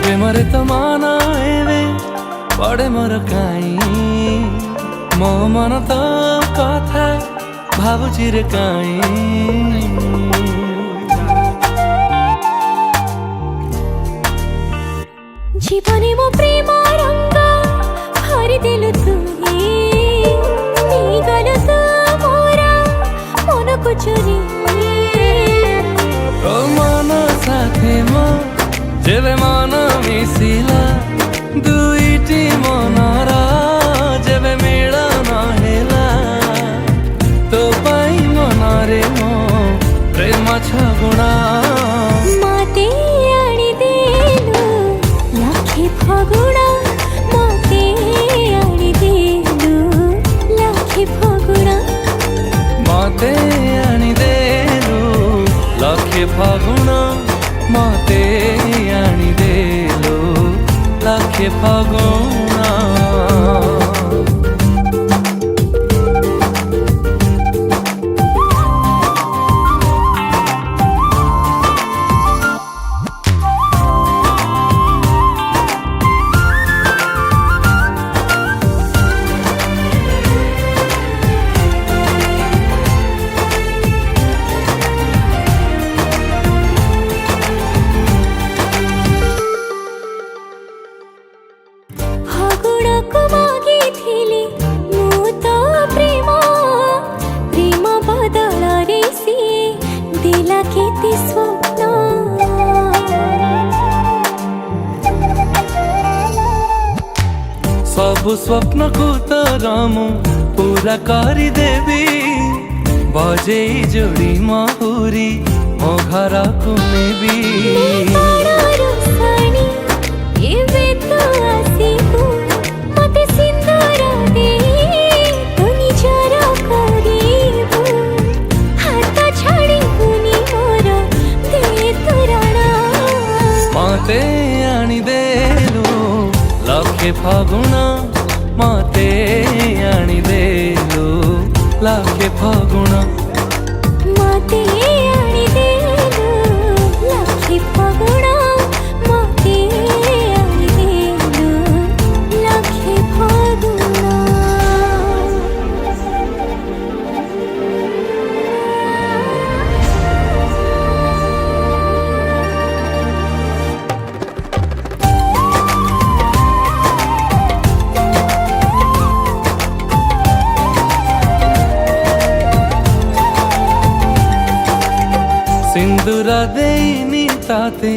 प्रेमरे तो माना एवे पड़े मोर काई मो मन तो कथा भावुची रे काई जीवने मो प्रेम रंग हरि दिलु तुही गल तू मोरा मन को चोरी ओ मन साथे मो जेबे मन मिसिला दुईटी मनर जेबे मिलन हेला तो पाई मनरे मो प्रेम छगुणा मते आनी देलु लखे फगुणा मते आनी देलु लखे फगुणा मते आनी देलु लखे फगुणा मते आनी देलु लखे फगुणा सबु स्वप्न को तरमु पूरा करी देवी बजे जोड़ी महुरी मो घर को नेबी मते आनी देलु लखे फगुणा मते आनी देलु लखे फगुणा मते आनी देलु लखे फगुणा मते आनी देलु लखे फगुणा सिंदूर देनी ताते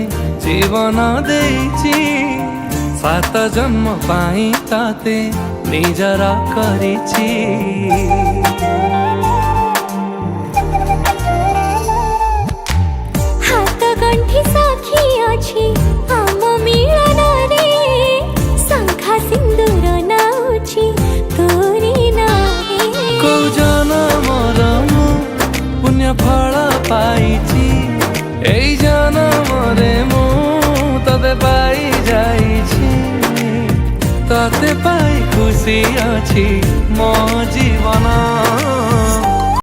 जीवन देची सात जन्म पाई ताते निजर करिछि हाथ गंठी साखी अछि हम मिलन रे शंखा सिंदूर नाउछि तोरी नाहे को जनमर मु पुण्य फल पाइछि एई जनमरे मु तते पाई जाइछि तते पाई खुशी अछि मो